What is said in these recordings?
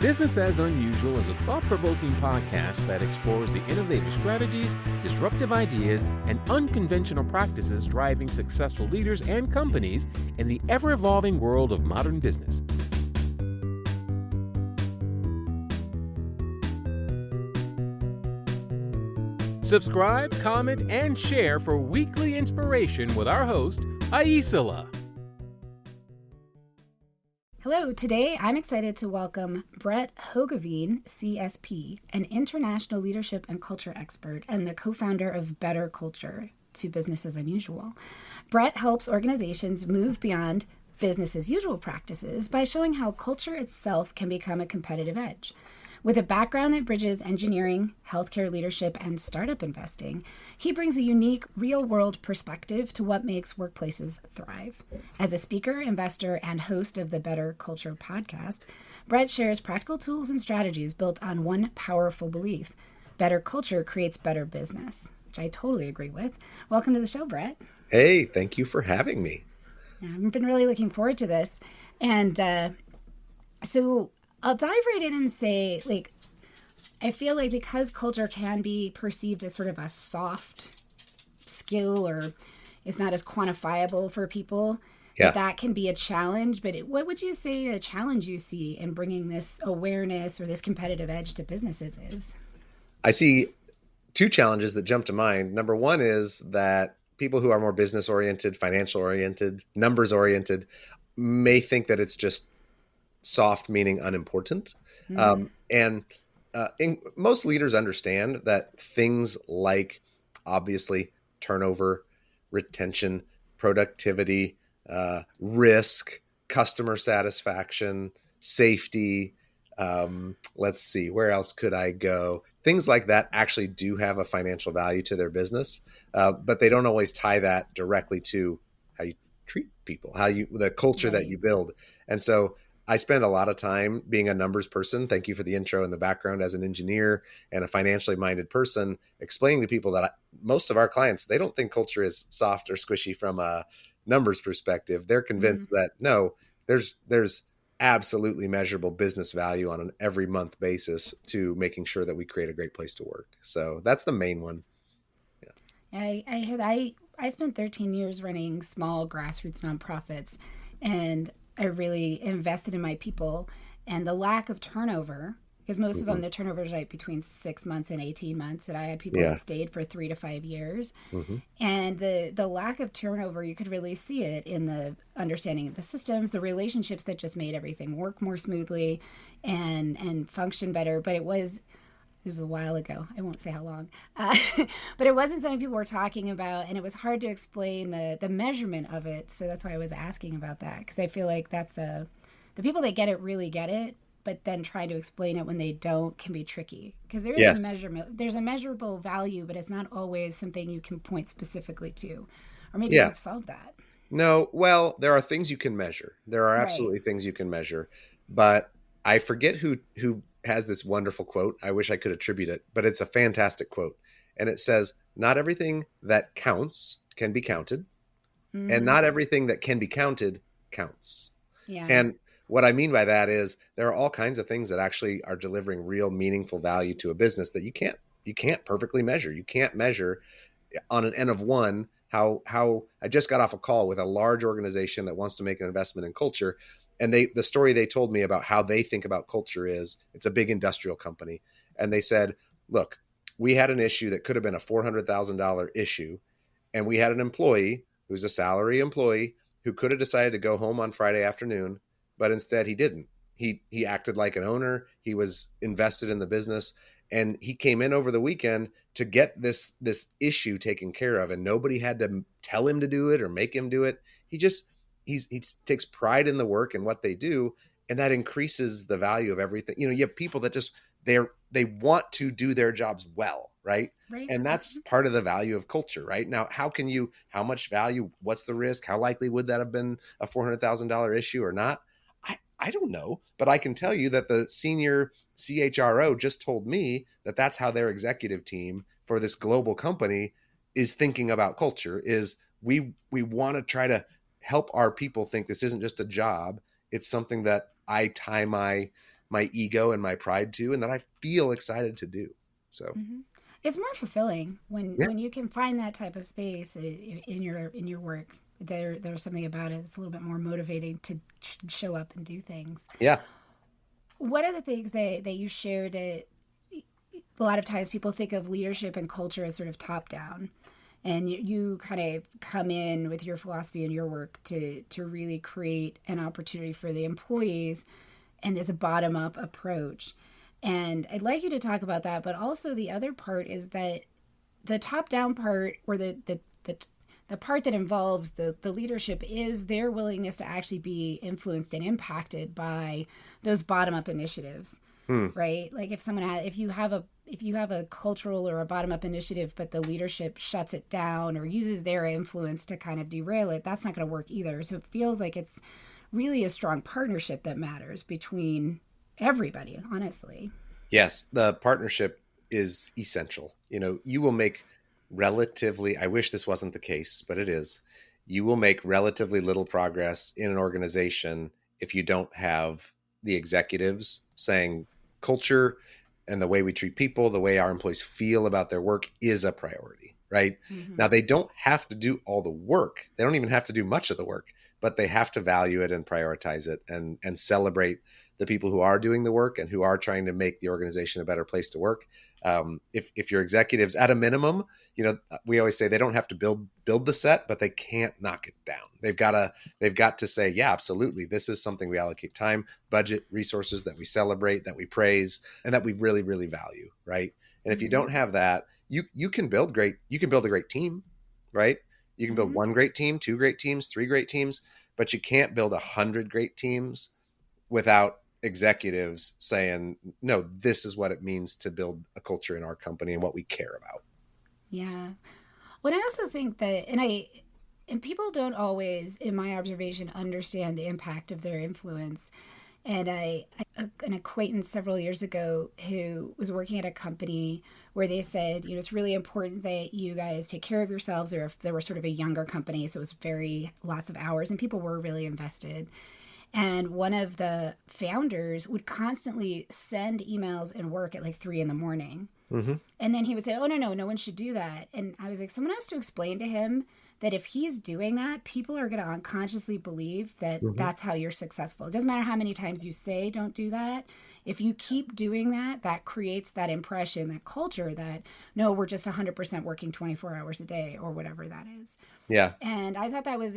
Business as Unusual is a thought-provoking podcast that explores the innovative strategies, disruptive ideas, and unconventional practices driving successful leaders and companies in the ever-evolving world of modern business. Subscribe, comment, and share for weekly inspiration with our host, Aicila. Hello, today I'm excited to welcome Brett Hogeveen, CSP, an international leadership and culture expert and the co-founder of Better Culture, to Business as Unusual. Brett helps organizations move beyond business as usual practices by showing how culture itself can become a competitive edge. With a background that bridges engineering, healthcare leadership, and startup investing, he brings a unique, real-world perspective to what makes workplaces thrive. As a speaker, investor, and host of the Better Culture podcast, Brett shares practical tools and strategies built on one powerful belief: better culture creates better business, which I totally agree with. Welcome to the show, Brett. Hey, thank you for having me. I've been really looking forward to this. And so I'll dive right in and say, I feel like because culture can be perceived as sort of a soft skill or is not as quantifiable for people, that can be a challenge. But what would you say the challenge you see in bringing this awareness or this competitive edge to businesses is? I see two challenges that jump to mind. Number one is that people who are more business-oriented, financial-oriented, numbers-oriented may think that it's just soft, meaning unimportant. And most leaders understand that things like, obviously, turnover, retention, productivity, risk, customer satisfaction, safety, let's see, where else could I go? Things like that actually do have a financial value to their business, but they don't always tie that directly to how you treat people, the culture that you build. And so I spend a lot of time being a numbers person. Thank you for the intro and the background as an engineer and a financially minded person, explaining to people that most of our clients, they don't think culture is soft or squishy from a numbers perspective. They're convinced that no, there's absolutely measurable business value on an every month basis to making sure that we create a great place to work. So that's the main one. I hear that. I spent 13 years running small grassroots nonprofits, and I really invested in my people, and the lack of turnover, because most of them, the turnover is right between 6 months and 18 months. And I had people that stayed for 3 to 5 years. And the lack of turnover, you could really see it in the understanding of the systems, the relationships that just made everything work more smoothly and function better. But this was a while ago. I won't say how long. But it wasn't something people were talking about, and it was hard to explain the measurement of it. So that's why I was asking about that, because I feel like that's the people that get it really get it, but then trying to explain it when they don't can be tricky, because there is a measurement. There's a measurable value, but it's not always something you can point specifically to. Or maybe you've solved that. No, well, there are things you can measure. There are absolutely things you can measure, but I forget who has this wonderful quote. I wish I could attribute it, but it's a fantastic quote. And it says, not everything that counts can be counted, and not everything that can be counted counts. Yeah. And what I mean by that is there are all kinds of things that actually are delivering real meaningful value to a business that you can't perfectly measure. You can't measure on an N of one how I just got off a call with a large organization that wants to make an investment in culture. And the story they told me about how they think about culture is, it's a big industrial company. And they said, look, we had an issue that could have been a $400,000 issue. And we had an employee who's a salary employee who could have decided to go home on Friday afternoon, but instead he didn't. He acted like an owner. He was invested in the business, and he came in over the weekend to get this issue taken care of. And nobody had to tell him to do it or make him do it. He takes pride in the work and what they do, and that increases the value of everything. You have people that just they want to do their jobs well, right? And that's part of the value of culture, right? Now, how much value, what's the risk? How likely would that have been a $400,000 issue or not? I don't know, but I can tell you that the senior CHRO just told me that that's how their executive team for this global company is thinking about culture. Is we want to try to help our people think this isn't just a job. It's something that I tie my my ego and my pride to, and that I feel excited to do. So it's more fulfilling yeah. when you can find that type of space in your work. There's something about it that's a little bit more motivating to show up and do things. Yeah. One of the things that you shared, a lot of times people think of leadership and culture as sort of top down. And you kind of come in with your philosophy and your work to really create an opportunity for the employees, and there's a bottom-up approach. And I'd like you to talk about that, but also the other part is that the top-down part, or the part that involves the leadership, is their willingness to actually be influenced and impacted by those bottom-up initiatives. Right? Like if you have a cultural or a bottom-up initiative, but the leadership shuts it down or uses their influence to kind of derail it, that's not going to work either. So it feels like it's really a strong partnership that matters between everybody, honestly. Yes, the partnership is essential. You will make relatively, I wish this wasn't the case, but it is. You will make relatively little progress in an organization if you don't have the executives saying culture and the way we treat people, the way our employees feel about their work is a priority, right? Mm-hmm. Now, they don't have to do all the work. They don't even have to do much of the work, but they have to value it and prioritize it and celebrate the people who are doing the work and who are trying to make the organization a better place to work. If your executives, at a minimum, we always say they don't have to build the set, but they can't knock it down. They've got to say, yeah, absolutely, this is something we allocate time, budget, resources, that we celebrate, that we praise, and that we really, really value, right? And if you don't have that, you can build a great team, right? You can build one great team, two great teams, three great teams, but you can't build 100 great teams without executives saying, no, this is what it means to build a culture in our company and what we care about. Yeah. Well, I also think that, and people don't always, in my observation, understand the impact of their influence. And an acquaintance several years ago who was working at a company where they said, it's really important that you guys take care of yourselves. They were sort of a younger company, so it was lots of hours, and people were really invested. And one of the founders would constantly send emails and work at like 3 a.m. Mm-hmm. And then he would say, oh, no one should do that. And I was like, someone has to explain to him that if he's doing that, people are going to unconsciously believe that that's how you're successful. It doesn't matter how many times you say don't do that. If you keep doing that, that creates that impression, that culture that, no, we're just 100% working 24 hours a day or whatever that is. Yeah. And I thought that was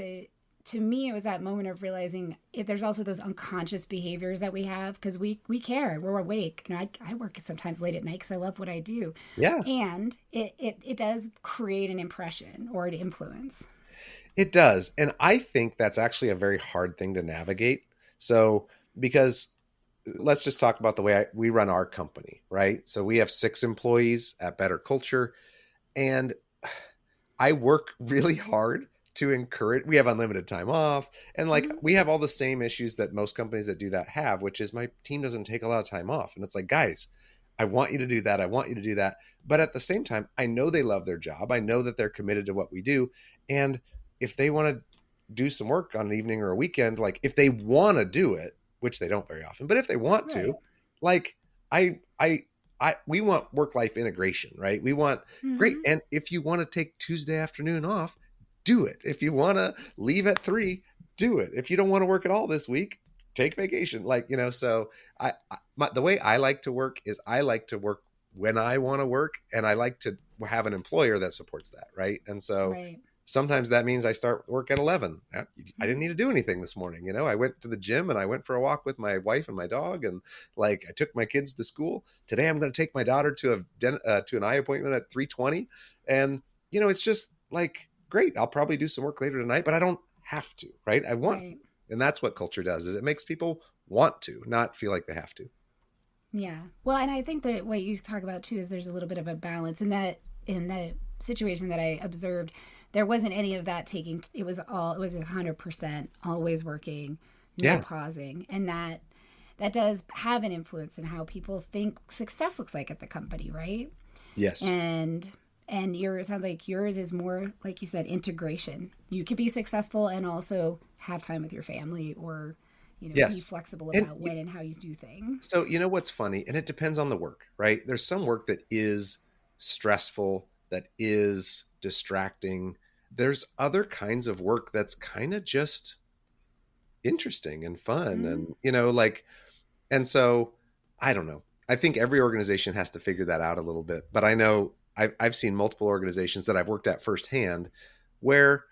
to me, it was that moment of realizing there's also those unconscious behaviors that we have because we care. We're awake. I work sometimes late at night because I love what I do. Yeah. And it does create an impression or an influence. It does. And I think that's actually a very hard thing to navigate. So, because let's just talk about the way we run our company, right? So we have 6 employees at Better Culture, and I work really hard to encourage. We have unlimited time off, and we have all the same issues that most companies that do that have, which is my team doesn't take a lot of time off. And it's like, guys, I want you to do that. I want you to do that. But at the same time, I know they love their job. I know that they're committed to what we do. And if they want to do some work on an evening or a weekend, if they want to do it, which they don't very often, but if they want to, we want work-life integration, right? We want great. And if you want to take Tuesday afternoon off, do it. If you want to leave at 3, do it. If you don't want to work at all this week, take vacation. So the way I like to work is I like to work when I want to work, and I like to have an employer that supports that. Right. And so sometimes that means I start work at 11. I didn't need to do anything this morning. I went to the gym and I went for a walk with my wife and my dog, and I took my kids to school. Today I'm going to take my daughter to an eye appointment at 3:20. And, it's just great. I'll probably do some work later tonight, but I don't have to, right? I want to. And that's what culture does, is it makes people want to, not feel like they have to. Yeah. Well, and I think that what you talk about too is there's a little bit of a balance in the situation that I observed. There wasn't any of that it was 100% always working, no pausing. And that does have an influence in how people think success looks like at the company, right? Yes. And it sounds like yours is more, like you said, integration. You could be successful and also have time with your family or Be Yes. flexible And about when and how you do things. so, you know what's funny? And it depends on the work, right? There's some work that is stressful, that is distracting. There's other kinds of work that's kind of just interesting and fun. Mm-hmm. And, and so I don't know. I think every organization has to figure that out a little bit. But I know I've seen multiple organizations that I've worked at firsthand where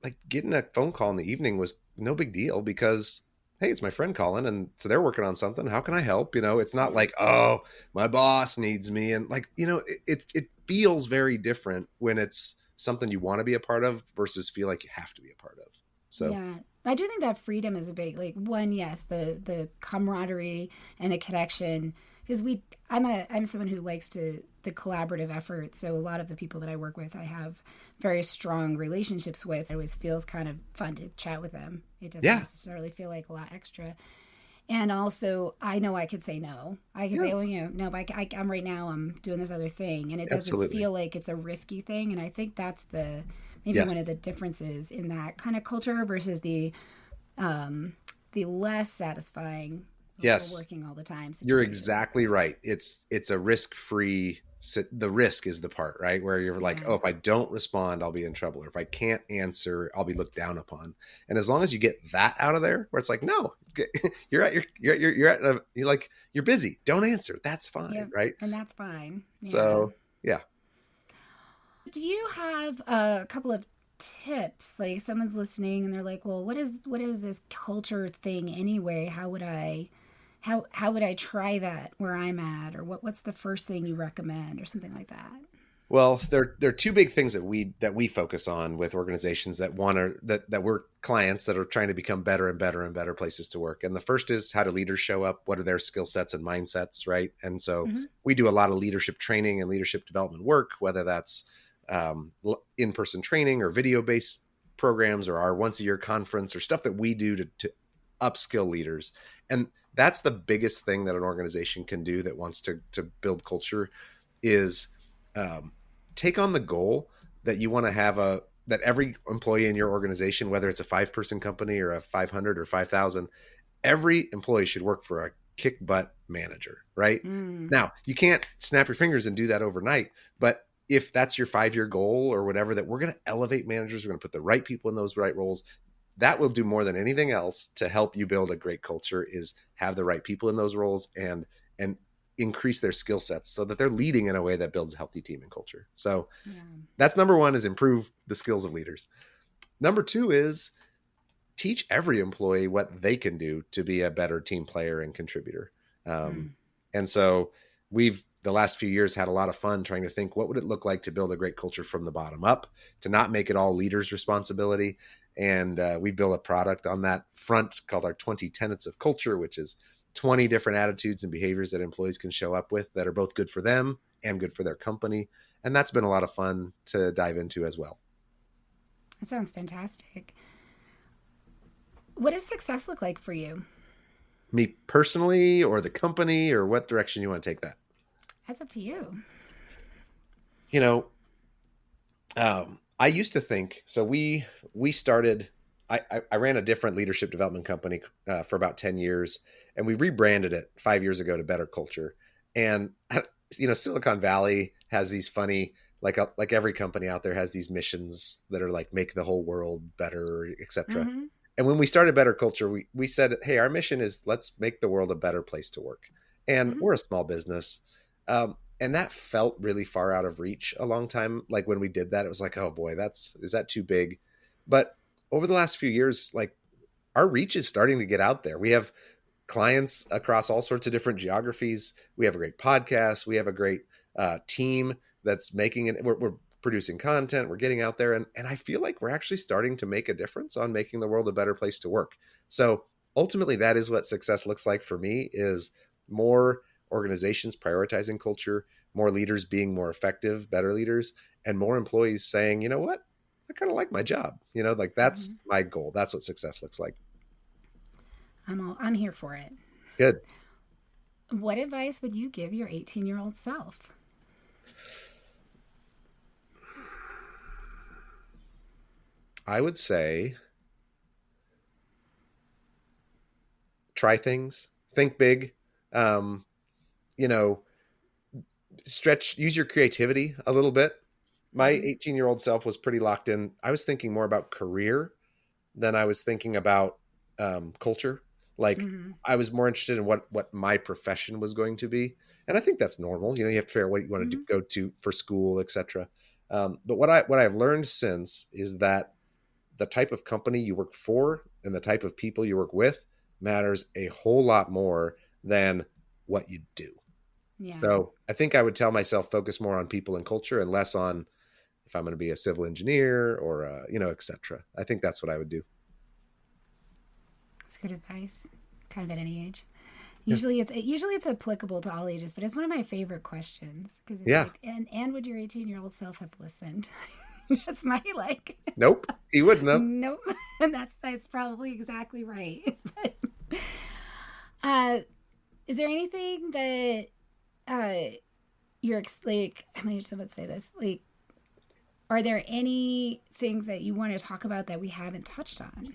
like getting a phone call in the evening was no big deal because hey, it's my friend calling and so they're working on something. How can I help? It's not like, oh, my boss needs me. And like, it feels very different when it's something you want to be a part of versus feel like you have to be a part of. So Yeah. I do think that freedom is a big, like, one, yes, the camaraderie and the connection, because I'm someone who likes the collaborative effort. So a lot of the people that I work with, I have very strong relationships with. It always feels kind of fun to chat with them. It doesn't yeah, necessarily feel like a lot extra. And also, I know I could say no. I can yeah, say, oh, no, but I'm right now, I'm doing this other thing. And it doesn't absolutely. feel like it's a risky thing. And I think that's maybe one of Yes. the differences in that kind of culture versus the less satisfying Yes. working all the time You're situation. exactly right. It's a risk-free. The risk is the part, right? Where you're like, Yeah. oh, if I don't respond, I'll be in trouble. Or if I can't answer, I'll be looked down upon. And as long as you get that out of there, where it's like, no, you're busy. Don't answer. That's Yeah. fine, right? And that's fine. Yeah. So yeah. Do you have a couple of tips? Like someone's listening and they're like, well, what is this culture thing anyway? How would I try that where I'm at? Or what's the first thing you recommend or something like that? Well, there are two big things that we focus on with organizations that want to that we're clients that are trying to become better and better and better places to work. And the first is how do leaders show up? What are their skill sets and mindsets, right? And so Mm-hmm. we do a lot of leadership training and leadership development work, whether that's in-person training or video-based programs or our once-a-year conference or stuff that we do to upskill leaders. And that's the biggest thing that an organization can do that wants to build culture is take on the goal that you want to have that every employee in your organization, whether it's a 5-person company or a 500 or 5,000, every employee should work for a kick butt manager, right? Mm. Now, you can't snap your fingers and do that overnight, but if that's your 5-year goal or whatever, that we're going to elevate managers, we're going to put the right people in those right roles, that will do more than anything else to help you build a great culture is have the right people in those roles and increase their skill sets so that they're leading in a way that builds a healthy team and culture. So Yeah. that's number one, is improve the skills of leaders. Number two is teach every employee what they can do to be a better team player and contributor. Mm. And so we've the last few years had a lot of fun trying to think what would it look like to build a great culture from the bottom up, to not make it all leaders' responsibility. And we built a product on that front called our 20 Tenets of Culture, which is 20 different attitudes and behaviors that employees can show up with that are both good for them and good for their company. And that's been a lot of fun to dive into as well. That sounds fantastic. What does success look like for you? Me personally, or the company, or what direction you want to take that? That's up to you. I used to think, so we started, I ran a different leadership development company for about 10 years, and we rebranded it 5 years ago to Better Culture. And, Silicon Valley has these funny, like every company out there has these missions that are like, make the whole world better, etc. Mm-hmm. And when we started Better Culture, we said, hey, our mission is let's make the world a better place to work. And Mm-hmm. we're a small business. And that felt really far out of reach a long time. Like when we did that, it was like, oh boy, is that too big? But over the last few years, like our reach is starting to get out there. We have clients across all sorts of different geographies. We have a great podcast. We have a great team that's making it. We're producing content. We're getting out there. And I feel like we're actually starting to make a difference on making the world a better place to work. So ultimately, that is what success looks like for me, is more organizations prioritizing culture, more leaders being more effective, better leaders, and more employees saying, you know what, I kind of like my job. Like Mm-hmm. that's my goal. That's what success looks like. I'm here for it. Good. What advice would you give your 18-year-old self? I would say try things, think big, um, you know, use your creativity a little bit. My 18-year-old self was pretty locked in. I was thinking more about career than I was thinking about culture. Like I was more interested in what my profession was going to be. And I think that's normal. You know, you have to figure out what you want to go to for school, etc. But what I've learned since is that the type of company you work for and the type of people you work with matters a whole lot more than what you do. Yeah. So I think I would tell myself focus more on people and culture and less on if I'm going to be a civil engineer or, you know, et cetera. I think that's what I would do. That's good advice. Kind of at any age. Usually it's applicable to all ages, but it's one of my favorite questions because it's like, and would your 18-year-old self have listened? That's my like. Nope, he wouldn't have. Nope, and that's probably exactly right. Is there anything that you're like? I mean, someone say this. Like, are there any things that you want to talk about that we haven't touched on?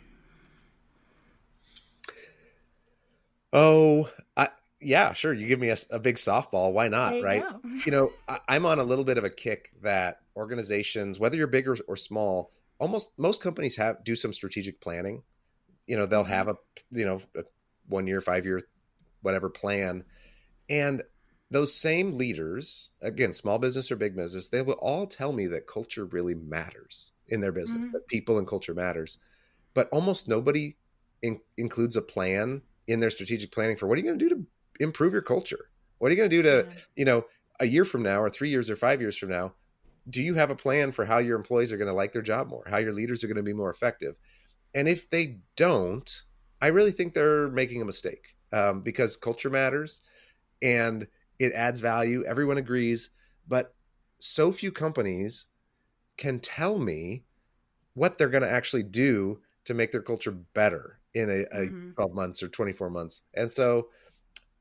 Oh, yeah, sure. You give me a big softball. Why not? Right. Go. You know, I'm on a little bit of a kick that organizations, whether you're big or small, most companies do some strategic planning. You know, they'll have a 1 year, 5 year, whatever plan. And those same leaders, again, small business or big business, they will all tell me that culture really matters in their business, that people and culture matters. But almost nobody includes a plan in their strategic planning for what are you going to do to improve your culture? What are you going to do to, you know, a year from now or 3 years or 5 years from now, do you have a plan for how your employees are going to like their job more, how your leaders are going to be more effective? And if they don't, I really think they're making a mistake because culture matters and it adds value. Everyone agrees, but so few companies can tell me what they're going to actually do to make their culture better in a 12 months or 24 months. And so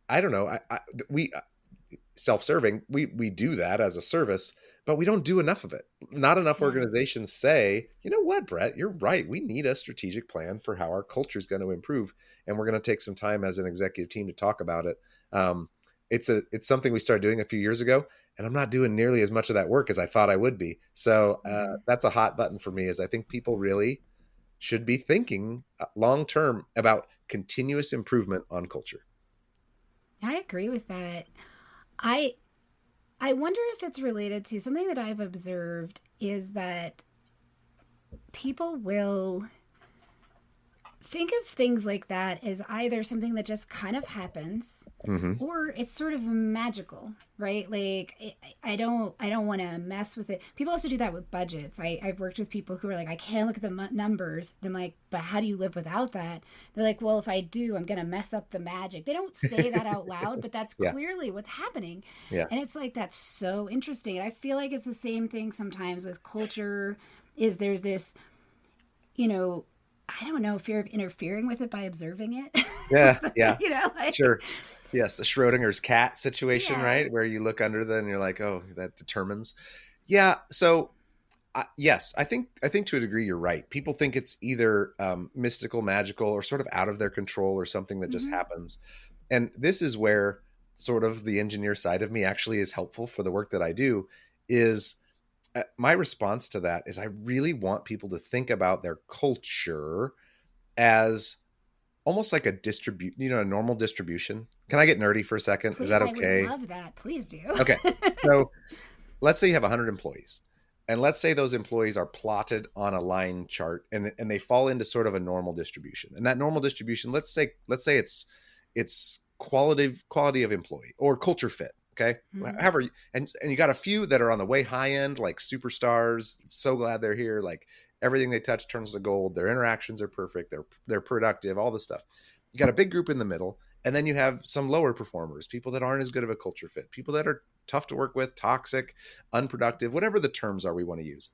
I don't know, we self-serving, we do that as a service, but we don't do enough of it. Not enough organizations say, you know what, Brett, you're right. We need a strategic plan for how our culture is going to improve. And we're going to take some time as an executive team to talk about it. It's something we started doing a few years ago, and I'm not doing nearly as much of that work as I thought I would be. So that's a hot button for me, is I think people really should be thinking long-term about continuous improvement on culture. I agree with that. I wonder if it's related to something that I've observed is that people will think of things like that as either something that just kind of happens or it's sort of magical, right? Like I don't want to mess with it. People also do that with budgets. I've worked with people who are like, I can't look at the numbers. And I'm like, but how do you live without that? They're like, well, if I do, I'm going to mess up the magic. They don't say that out loud, but that's clearly what's happening. Yeah. And it's like, that's so interesting. And I feel like it's the same thing sometimes with culture is there's this, you know, I don't know, fear of interfering with it by observing it. Yeah, yeah. You know, like, sure. Yes, a Schrodinger's cat situation, right? Where you look under them and you're like, oh, that determines. Yeah, so yes, I think to a degree you're right. People think it's either mystical, magical, or sort of out of their control or something that just happens. And this is where sort of the engineer side of me actually is helpful for the work that I do is my response to that is I really want people to think about their culture as almost like a a normal distribution. Can I get nerdy for a second? Please, is that okay? I would love that. Please do. Okay. So let's say you have 100 employees and let's say those employees are plotted on a line chart and they fall into sort of a normal distribution. And that normal distribution, let's say it's quality of employee or culture fit. Okay. However, and you got a few that are on the way high end, like superstars. So glad they're here. Like everything they touch turns to gold. Their interactions are perfect. They're productive, all this stuff. You got a big group in the middle. And then you have some lower performers, people that aren't as good of a culture fit, people that are tough to work with, toxic, unproductive, whatever the terms are we want to use.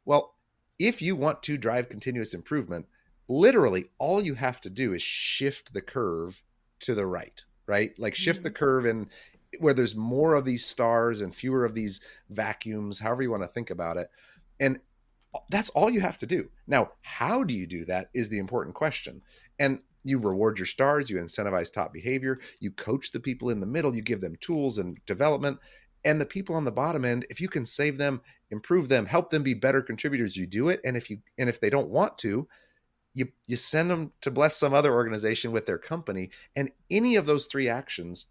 Well, if you want to drive continuous improvement, literally all you have to do is shift the curve to the right? Like shift the curve in where there's more of these stars and fewer of these vacuums, however you want to think about it. And that's all you have to do. Now, how do you do that is the important question. And You reward your stars, you incentivize top behavior, you coach the people in the middle, you give them tools and development. And the people on the bottom end, if you can save them, improve them, help them be better contributors, you do it. And if they don't want to, you send them to bless some other organization with their company. And any of those three actions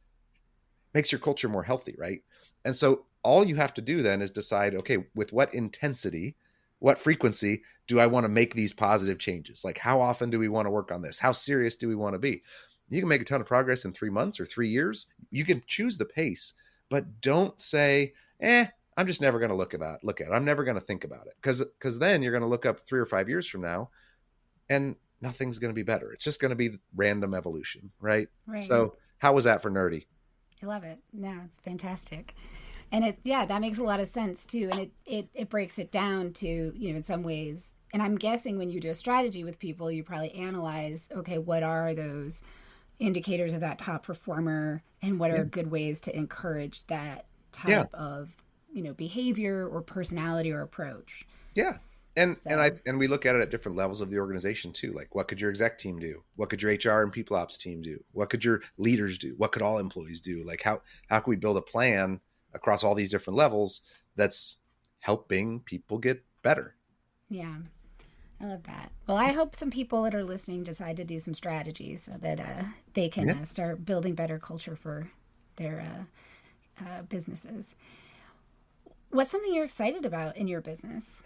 makes your culture more healthy, right? And so all you have to do then is decide, okay, with what intensity, what frequency do I want to make these positive changes? Like, how often do we want to work on this? How serious do we want to be? You can make a ton of progress in 3 months or 3 years. You can choose the pace, but don't say, I'm just never going to look at it. I'm never going to think about it. Because then you're going to look up 3 or 5 years from now and nothing's going to be better. It's just going to be random evolution, right? So how was that for nerdy? I love it. No, it's fantastic. And that makes a lot of sense too. And it breaks it down to, in some ways, and I'm guessing when you do a strategy with people, you probably analyze, okay, what are those indicators of that top performer and what are good ways to encourage that type of, behavior or personality or approach. Yeah. And we look at it at different levels of the organization too. Like, what could your exec team do? What could your HR and people ops team do? What could your leaders do? What could all employees do? Like, how can we build a plan across all these different levels that's helping people get better? Yeah, I love that. Well, I hope some people that are listening decide to do some strategies so that they can start building better culture for their businesses. What's something you're excited about in your business?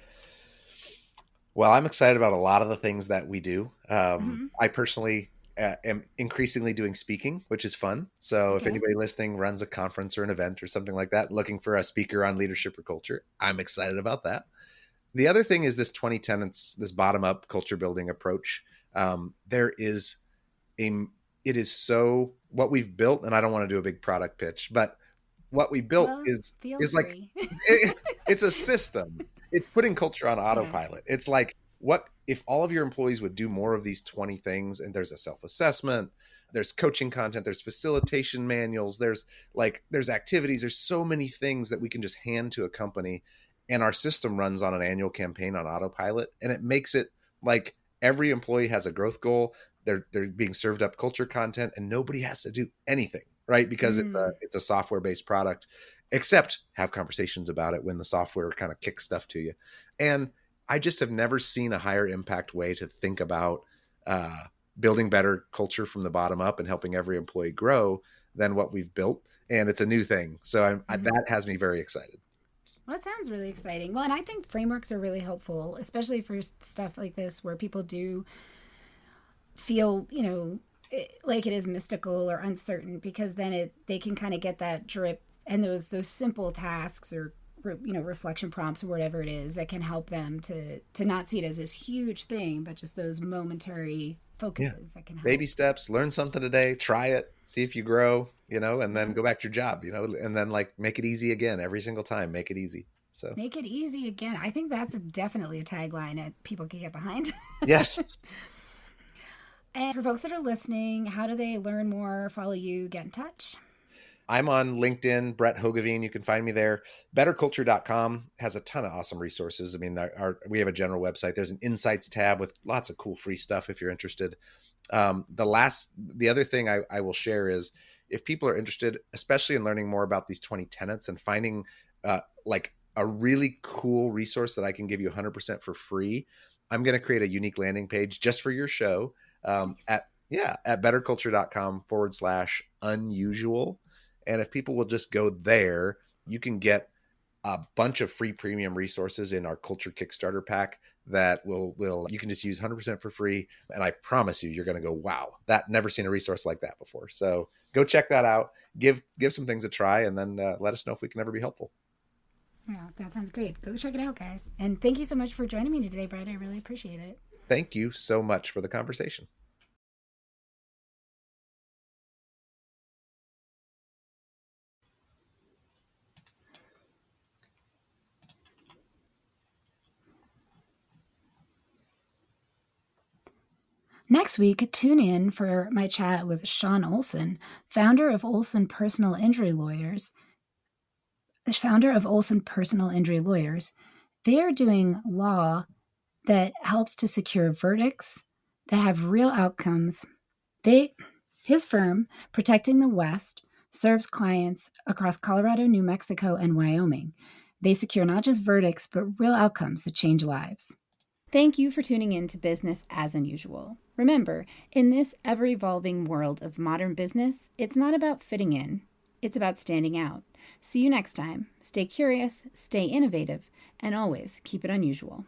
Well, I'm excited about a lot of the things that we do. I personally am increasingly doing speaking, which is fun. So if anybody listening runs a conference or an event or something like that, looking for a speaker on leadership or culture, I'm excited about that. The other thing is this 20 tenets, this bottom-up culture building approach. It is so what we've built, and I don't want to do a big product pitch, but what we built is like, it's a system. It's putting culture on autopilot. Yeah. It's like, what if all of your employees would do more of these 20 things? And there's a self-assessment, there's coaching content, there's facilitation manuals, there's activities, there's so many things that we can just hand to a company. And our system runs on an annual campaign on autopilot. And it makes it like every employee has a growth goal. They're being served up culture content and nobody has to do anything, right? Because it's a software-based product, except have conversations about it when the software kind of kicks stuff to you. And I just have never seen a higher impact way to think about building better culture from the bottom up and helping every employee grow than what we've built. And it's a new thing. So that has me very excited. Well, that sounds really exciting. Well, and I think frameworks are really helpful, especially for stuff like this where people do feel, like it is mystical or uncertain, because then they can kind of get that drip and those simple tasks or reflection prompts or whatever it is that can help them to not see it as this huge thing, but just those momentary focuses that can help. Baby steps, learn something today, try it, see if you grow, and then go back to your job, and then make it easy again every single time. Make it easy. So make it easy again. I think that's definitely a tagline that people can get behind. Yes. And for folks that are listening, how do they learn more, follow you, get in touch? I'm on LinkedIn, Brett Hogeveen. You can find me there. BetterCulture.com has a ton of awesome resources. I mean, we have a general website. There's an insights tab with lots of cool free stuff if you're interested. The other thing I will share is if people are interested, especially in learning more about these 20 tenets and finding a really cool resource that I can give you 100% for free, I'm going to create a unique landing page just for your show at betterculture.com/unusual. And if people will just go there, you can get a bunch of free premium resources in our Culture Kickstarter pack that you can just use 100% for free. And I promise you're going to go, wow, never seen a resource like that before. So go check that out, give some things a try, and then let us know if we can ever be helpful. Yeah, that sounds great. Go check it out, guys. And thank you so much for joining me today, Brett. I really appreciate it. Thank you so much for the conversation. Next week, tune in for my chat with Sean Olson, founder of Olson Personal Injury Lawyers. The founder of Olson Personal Injury Lawyers. They are doing law that helps to secure verdicts that have real outcomes His firm, Protecting the West, serves clients across Colorado, New Mexico, and Wyoming. They secure not just verdicts, but real outcomes that change lives. Thank you for tuning in to Business as Unusual. Remember, in this ever-evolving world of modern business, it's not about fitting in. It's about standing out. See you next time. Stay curious, stay innovative, and always keep it unusual.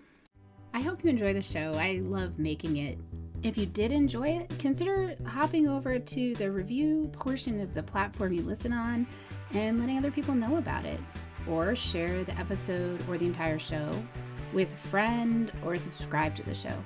I hope you enjoy the show. I love making it. If you did enjoy it, consider hopping over to the review portion of the platform you listen on and letting other people know about it. Or share the episode or the entire show with a friend or subscribe to the show.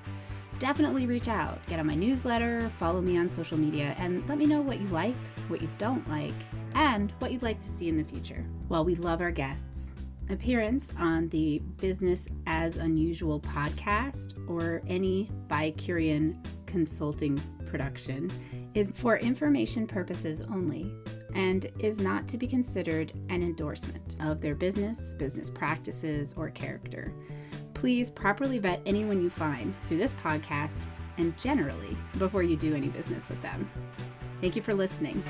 Definitely reach out, get on my newsletter, follow me on social media, and let me know what you like, what you don't like, and what you'd like to see in the future. Well, we love our guests. Appearance on the Business as Unusual podcast or any Bicurean consulting production is for information purposes only and is not to be considered an endorsement of their business practices, or character. Please properly vet anyone you find through this podcast and generally before you do any business with them. Thank you for listening.